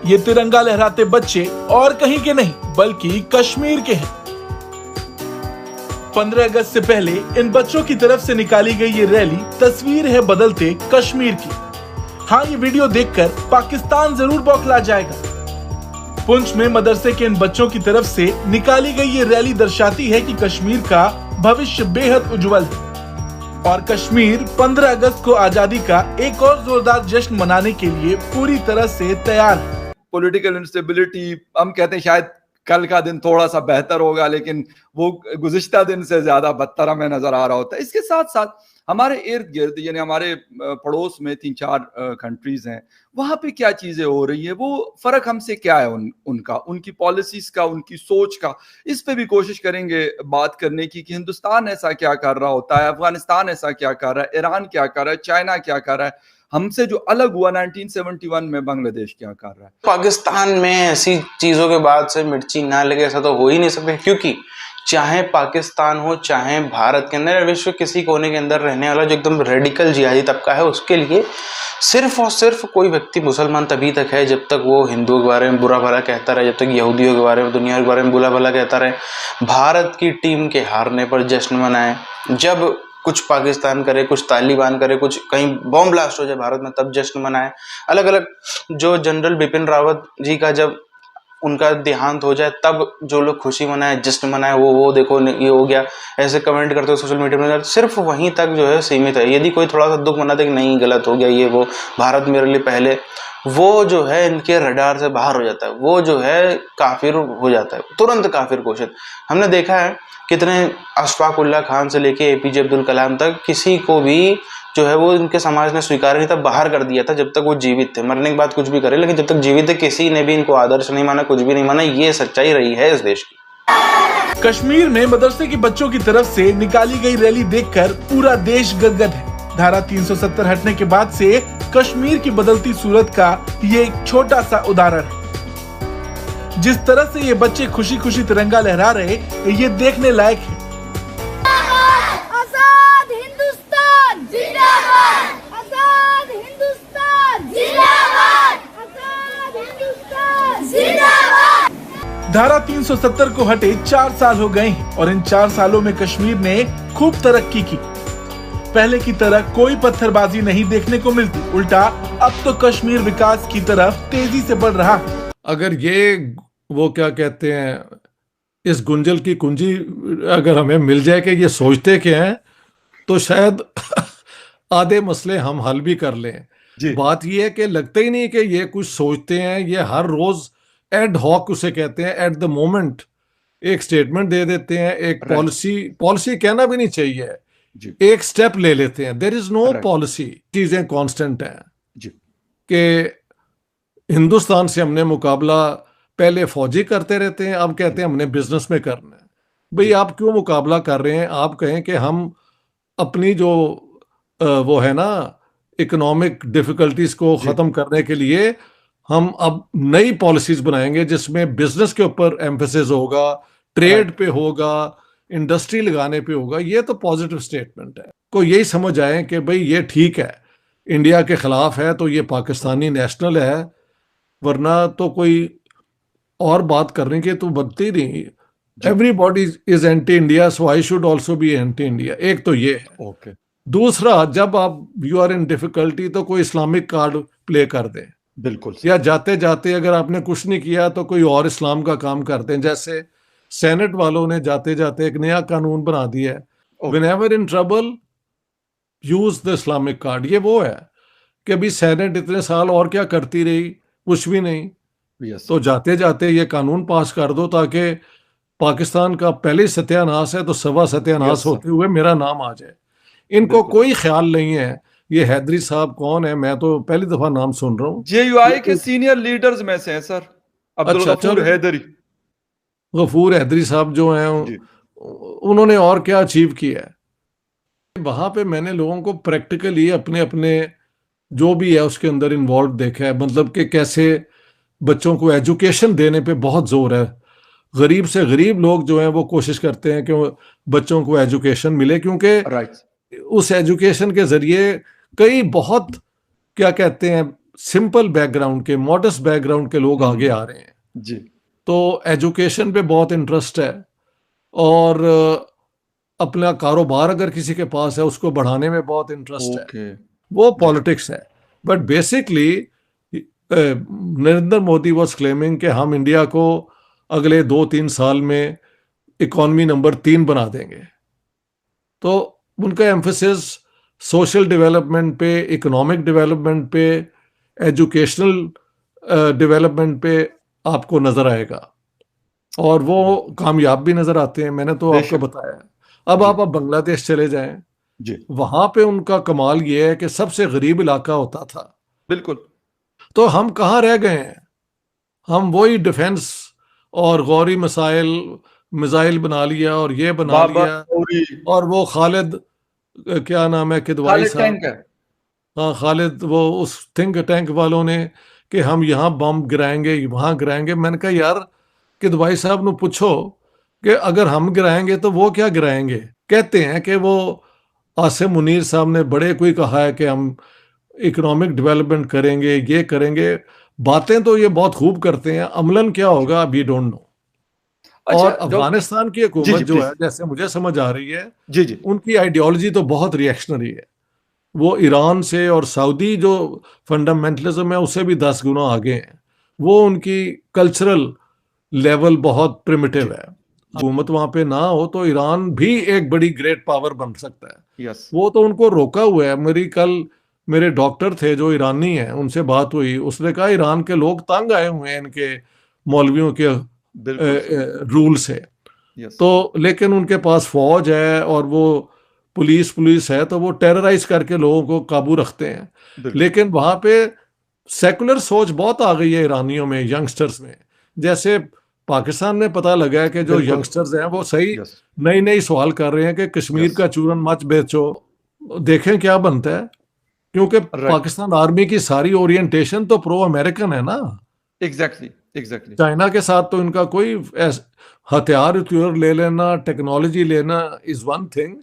ये तिरंगा लहराते बच्चे और कहीं के नहीं बल्कि कश्मीर के हैं। 15 अगस्त से पहले इन बच्चों की तरफ से निकाली गई ये रैली तस्वीर है बदलते कश्मीर की। हाँ, ये वीडियो देखकर पाकिस्तान जरूर बौखला जाएगा। पुंछ में मदरसे के इन बच्चों की तरफ से निकाली गई ये रैली दर्शाती है कि कश्मीर का भविष्य बेहद उज्जवल है और कश्मीर 15 अगस्त को आजादी का एक और जोरदार जश्न मनाने के लिए पूरी तरह से तैयार है। पॉलिटिकल इंस्टेबिलिटी, हम कहते हैं शायद कल का दिन थोड़ा सा बेहतर होगा, लेकिन वो गुज़िश्ता दिन से ज्यादा बदतर हमें नजर आ रहा होता है। इसके साथ साथ हमारे इर्द गिर्द यानी हमारे पड़ोस में 3-4 कंट्रीज हैं, वहां पे क्या चीजें हो रही है, वो फर्क हमसे क्या है उनका, उनकी पॉलिसीज का, उनकी सोच का। इस पे भी कोशिश करेंगे बात करने की कि हिंदुस्तान ऐसा क्या कर रहा होता है, अफगानिस्तान ऐसा क्या कर रहा है, ईरान क्या कर रहा है, चाइना क्या कर रहा है, हमसे जो अलग हुआ 1971 में बांग्लादेश क्या कर रहा है। पाकिस्तान में ऐसी चीजों के बाद से मिर्ची ना लगे ऐसा तो हो ही नहीं सकता, क्योंकि चाहे पाकिस्तान हो चाहे भारत के अंदर विश्व किसी कोने के अंदर रहने वाला जो एकदम रेडिकल जिहादी तबका है, उसके लिए सिर्फ और सिर्फ कोई व्यक्ति मुसलमान तभी तक है जब तक वो हिंदुओं के बारे में बुरा भला कहता रहे, जब तक यहूदियों के बारे में, दुनिया के बारे में बुरा भला कहता रहे। भारत की टीम के हारने पर जश्न मनाए, जब कुछ पाकिस्तान करे, कुछ तालिबान करे, कुछ कहीं बॉम्ब ब्लास्ट हो जाए भारत में, तब जश्न मनाए। अलग अलग जो जनरल बिपिन रावत जी का जब उनका देहांत हो जाए तब जो लोग खुशी मनाए, जश्न मनाए, वो देखो ये हो गया, ऐसे कमेंट करते हो सोशल मीडिया में। सिर्फ वहीं तक जो है सीमित है। यदि कोई थोड़ा सा दुख मनाते कि नहीं गलत हो गया ये वो, भारत मेरे लिए पहले, वो जो है इनके रडार से बाहर हो जाता है, वो जो है काफिर हो जाता है, तुरंत काफिर घोषित। हमने देखा है कितने अशफाक उल्लाह खान से लेके एपीजे अब्दुल कलाम तक किसी को भी जो है वो इनके समाज ने स्वीकार नहीं था, बाहर कर दिया था जब तक वो जीवित थे। मरने के बाद कुछ भी करे, लेकिन जब तक जीवित थे किसी ने भी इनको आदर्श नहीं माना, कुछ भी नहीं माना। ये सच्चाई रही है इस देश की। कश्मीर में मदरसे के बच्चों की तरफ से निकाली गई रैली देखकर पूरा देश गदगद है। धारा 370 हटने के बाद से कश्मीर की बदलती सूरत का ये एक छोटा सा उदाहरण है। जिस तरह से ये बच्चे खुशी खुशी तिरंगा लहरा रहे, ये देखने लायक है। आजाद हिंदुस्तान जिंदाबाद, आजाद हिंदुस्तान जिंदाबाद, आजाद हिंदुस्तान जिंदाबाद। धारा 370 को हटे 4 साल हो गए हैं और इन 4 सालों में कश्मीर ने खूब तरक्की की। पहले की तरह कोई पत्थरबाजी नहीं देखने को मिलती, उल्टा अब तो कश्मीर विकास की तरफ तेजी से बढ़ रहा है। अगर ये वो क्या कहते हैं, इस गुंजल की कुंजी अगर हमें मिल जाए कि ये सोचते क्या हैं, तो शायद आधे मसले हम हल भी कर लें। बात ये है कि लगता ही नहीं कि ये कुछ सोचते हैं। ये हर रोज एड हॉक उसे कहते हैं, एट द मोमेंट एक स्टेटमेंट दे देते हैं, एक पॉलिसी कहना भी नहीं चाहिए, एक स्टेप ले लेते हैं। There is no policy. चीजें कांस्टेंट हैं कि हिंदुस्तान से हमने मुकाबला पहले फौजी करते रहते हैं, अब कहते हैं हमने बिजनेस में करना है। भाई आप क्यों मुकाबला कर रहे हैं? आप कहें कि हम अपनी जो वो है ना इकोनॉमिक डिफिकल्टीज को खत्म करने के लिए हम अब नई पॉलिसीज बनाएंगे जिसमें बिजनेस के ऊपर एम्फेसिस होगा, ट्रेड पे होगा, इंडस्ट्री लगाने पे होगा। ये तो पॉजिटिव स्टेटमेंट है। को यही समझ आए कि भाई ये ठीक है, इंडिया के खिलाफ है तो ये पाकिस्तानी नेशनल है, वरना तो कोई और बात करने की तो बनती नहीं। Everybody is anti India, so I should also be anti India. एक तो ये है। दूसरा, जब आप यू आर इन डिफिकल्टी तो कोई इस्लामिक कार्ड प्ले कर दें, बिल्कुल, या जाते जाते अगर आपने कुछ नहीं किया तो कोई और इस्लाम का काम करते हैं। जैसे सेनेट वालों ने जाते जाते एक नया कानून बना दिया है, whenever in trouble use the Islamic card. ये वो है कि अभी सेनेट इतने साल और क्या करती रही, कुछ भी नहीं। तो जाते जाते ये कानून पास कर दो ताकि पाकिस्तान का पहले सत्यानाश है तो सवा सत्यानाश होते हुए मेरा नाम आ जाए। इनको कोई ख्याल नहीं है। ये हैदरी साहब कौन है? मैं तो पहली दफा नाम सुन रहा हूँ। जेयूआई के सीनियर लीडर्स में से हैं सर, अब्दुल गफूर हैदरी। गफूर हैदरी साहब जो हैं, उन्होंने और क्या अचीव किया है? वहां पे मैंने लोगों को प्रैक्टिकली अपने अपने जो भी है उसके अंदर इन्वॉल्व देखा है। मतलब कि कैसे बच्चों को एजुकेशन देने पे बहुत जोर है। गरीब से गरीब लोग जो हैं वो कोशिश करते हैं कि बच्चों को एजुकेशन मिले, क्योंकि उस एजुकेशन के जरिए कई बहुत क्या कहते हैं सिंपल बैकग्राउंड के, मॉडेस्ट बैकग्राउंड के लोग आगे आ रहे हैं। जी तो एजुकेशन पे बहुत इंटरेस्ट है, और अपना कारोबार अगर किसी के पास है उसको बढ़ाने में बहुत इंटरेस्ट है। ओके वो पॉलिटिक्स है। But basically Narendra Modi was claiming कि हम इंडिया को अगले 2-3 साल में इकॉनमी नंबर 3 बना देंगे। तो उनका एम्फेसिस सोशल डेवलपमेंट पे, इकोनॉमिक डेवलपमेंट पे, एजुकेशनल डेवलपमेंट पे आपको नजर आएगा, और वो कामयाब भी नजर आते हैं। मैंने तो आपको बेशक। बताया। अब जी। आप बांग्लादेश चले जाएं, जी वहां पे उनका कमाल ये है कि सबसे गरीब इलाका होता था। बिल्कुल। तो हम कहाँ रह गए हैं? हम वही डिफेंस और गौरी मिसाइल बना लिया, और ये बना बाबा लिया, गौरी, और वो खालिद क्या नाम है, किदवाई खालिद साहब, टैंक है। हाँ खालिद, वो उस थिंक टैंक वालों ने कि हम यहाँ बम गिराएंगे, वहां गिराएंगे। मैंने कहा यार, किदवाई साहब ने पूछो कि अगर हम गिराएंगे तो वो क्या गिराएंगे। कहते हैं कि वो आसिम मुनीर साहब ने बड़े कोई कहा है कि हम इकोनॉमिक डेवलपमेंट करेंगे, ये करेंगे। बातें तो ये बहुत खूब करते हैं, अमलन क्या होगा वी डोंट नो। अच्छा और डॉक्टर, अफगानिस्तान की जी हुकूमत जी जो है, प्लीज, जैसे मुझे समझ आ रही है, जी जी उनकी आइडियोलॉजी तो बहुत रिएक्शनरी है। वो ईरान से और सऊदी जो फंडामेंटलिज्म है उससे भी 10 गुना आगे हैं। वो उनकी कल्चरल लेवल बहुत जी प्रिमिटिव है। हुकूमत वहां पे ना हो तो ईरान भी एक बड़ी ग्रेट पावर बन सकता है। यस वो तो उनको रोका हुआ है। मेरे डॉक्टर थे जो ईरानी हैं, उनसे बात हुई, उसने कहा ईरान के लोग तंग आए हुए हैं इनके मौलवियों के बिल्कुल सही। रूल से। यस तो लेकिन उनके पास फौज है और वो पुलिस है, तो वो टेरराइज करके लोगों को काबू रखते हैं। बिल्कुल लेकिन वहां पे सेकुलर सोच बहुत आ गई है ईरानियों में, यंगस्टर्स में। जैसे पाकिस्तान में पता लगा है कि जो बिल्कुल। यंगस्टर्स हैं वो सही यस नई नई सवाल कर रहे हैं कि कश्मीर यस का चूरन मच बेचो, देखें क्या बनता है। क्योंकि राइट, पाकिस्तान आर्मी की सारी ओरिएंटेशन तो प्रो अमेरिकन है ना। Exactly exactly. चाइना के साथ तो इनका कोई हथियार उथियार ले लेना, टेक्नोलॉजी लेना इज वन थिंग,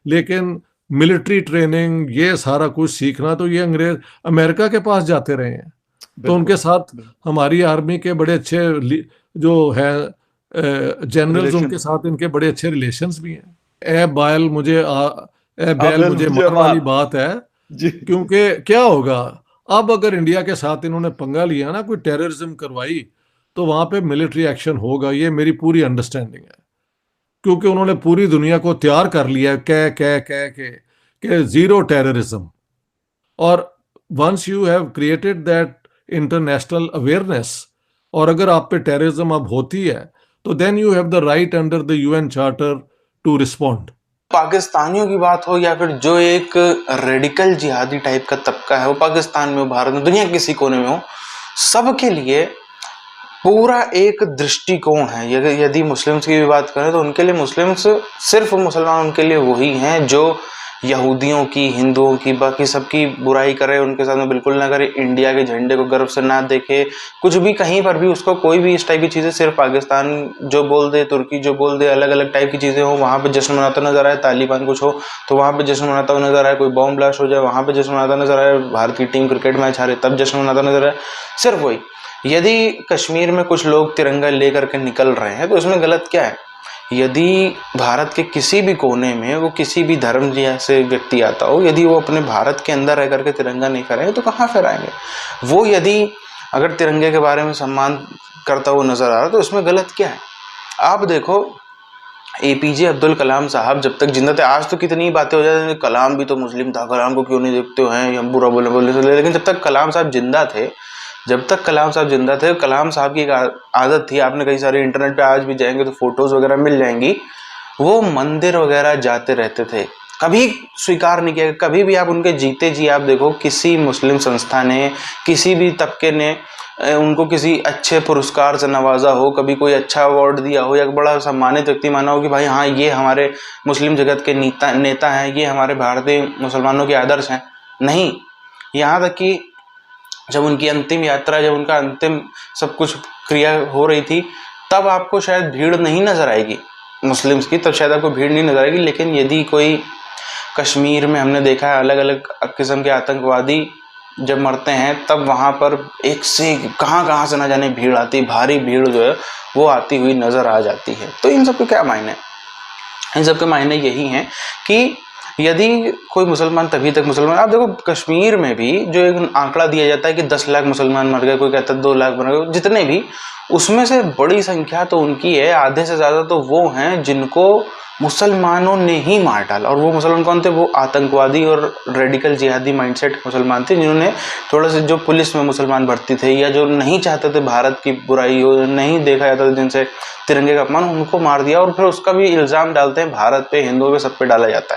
लेकिन मिलिट्री ट्रेनिंग ये सारा कुछ सीखना तो ये अंग्रेज अमेरिका के पास जाते रहे हैं। तो उनके बिल्कुल साथ हमारी आर्मी के बड़े अच्छे जो है जनरल्स, रिलेशन। उनके साथ इनके बड़े अच्छे रिलेशंस भी हैं। ए बैल मुझे आबेल मुझे मुझे मार वाली मार। बात है। जी क्योंकि क्या होगा, अब अगर इंडिया के साथ इन्होंने पंगा लिया ना, कोई टेररिज्म करवाई, तो वहां पे मिलिट्री एक्शन होगा, ये मेरी पूरी अंडरस्टैंडिंग है। क्योंकि उन्होंने पूरी दुनिया को तैयार कर लिया है कह के जीरो टेररिज्म। और once you have created that international awareness, और अगर आप पे टेररिज्म अब होती है, तो then you have the right under the UN charter to respond. पाकिस्तानियों की बात हो या फिर जो एक रेडिकल जिहादी टाइप का तबका है, वो पाकिस्तान में हो, भारत में, दुनिया के किसी कोने में हो, सबके लिए पूरा एक दृष्टिकोण है। यदि मुस्लिम्स की भी बात करें तो उनके लिए मुस्लिम्स, सिर्फ मुसलमान उनके लिए वही हैं जो यहूदियों की, हिंदुओं की, बाकी सबकी बुराई करे, उनके साथ में बिल्कुल ना करे, इंडिया के झंडे को गर्व से ना देखे, कुछ भी कहीं पर भी उसको कोई भी इस टाइप की चीज़ें, सिर्फ पाकिस्तान जो बोल दे, तुर्की जो बोल दे, अलग अलग टाइप की चीज़ें हो, वहाँ पे जश्न मनाता नजर आए। तालिबान कुछ हो तो वहाँ पे जश्न मनाता हुआ नजर आए। कोई बॉम्ब ब्लास्ट हो जाए वहाँ पे जश्न मनाता नजर आए। भारत की टीम क्रिकेट मैच हारे तब जश्न मनाता नजर आए। सिर्फ वही। यदि कश्मीर में कुछ लोग तिरंगा लेकर के निकल रहे हैं तो इसमें गलत क्या है? यदि भारत के किसी भी कोने में वो किसी भी धर्म से व्यक्ति आता हो, यदि वो अपने भारत के अंदर रह करके तिरंगा नहीं फहराएंगे तो कहाँ फहराएंगे? वो यदि अगर तिरंगे के बारे में सम्मान करता हुआ नजर आ रहा तो इसमें गलत क्या है? आप देखो, APJ अब्दुल कलाम साहब जब तक जिंदा थे, आज तो कितनी बातें हो जाती हैं, कलाम भी तो मुस्लिम था, कलाम को क्यों नहीं देखते हैं, हम बुरा बोले, लेकिन जब तक कलाम साहब जिंदा थे, कलाम साहब की एक आदत थी, आपने कई सारे इंटरनेट पे आज भी जाएंगे तो फोटोज वगैरह मिल जाएंगी, वो मंदिर वगैरह जाते रहते थे, कभी स्वीकार नहीं किया। कभी भी आप उनके जीते जी आप देखो, किसी मुस्लिम संस्था ने, किसी भी तबके ने उनको किसी अच्छे पुरस्कार से नवाजा हो, कभी कोई अच्छा अवार्ड दिया हो, या बड़ा सम्मानित व्यक्ति माना हो कि भाई हाँ ये हमारे मुस्लिम जगत के नेता हैं, ये हमारे भारतीय मुसलमानों के आदर्श हैं, नहीं। यहाँ तक कि जब उनकी अंतिम यात्रा, जब उनका अंतिम सब कुछ क्रिया हो रही थी, तब आपको शायद भीड़ नहीं नजर आएगी मुस्लिम्स की, तब शायद आपको भीड़ नहीं नजर आएगी। लेकिन यदि कोई, कश्मीर में हमने देखा है अलग अलग किस्म के आतंकवादी जब मरते हैं तब वहाँ पर एक से कहाँ से ना जाने भीड़ आती, भारी भीड़ जो है वो आती हुई नज़र आ जाती है। तो इन सब के क्या मायने? इन सब के मायने यही हैं कि यदि कोई मुसलमान तभी तक मुसलमान, आप देखो कश्मीर में भी जो एक आंकड़ा दिया जाता है कि 10 लाख मुसलमान मर गए, कोई कहता है 2 लाख मर गए, जितने भी, उसमें से बड़ी संख्या तो उनकी है, आधे से ज़्यादा तो वो हैं जिनको मुसलमानों ने ही मार डाला। और वो मुसलमान कौन थे? वो आतंकवादी और रेडिकल जिहादी माइंडसेट मुसलमान थे, जिन्होंने थोड़ा सा, जो पुलिस में मुसलमान भर्ती थे या जो नहीं चाहते थे भारत की बुराई हो, नहीं देखा जाता था जिनसे तिरंगे का अपमान, उनको मार दिया। और फिर उसका भी इल्ज़ाम डालते हैं भारत पे, हिंदुओं पे, सब पे डाला जाता है।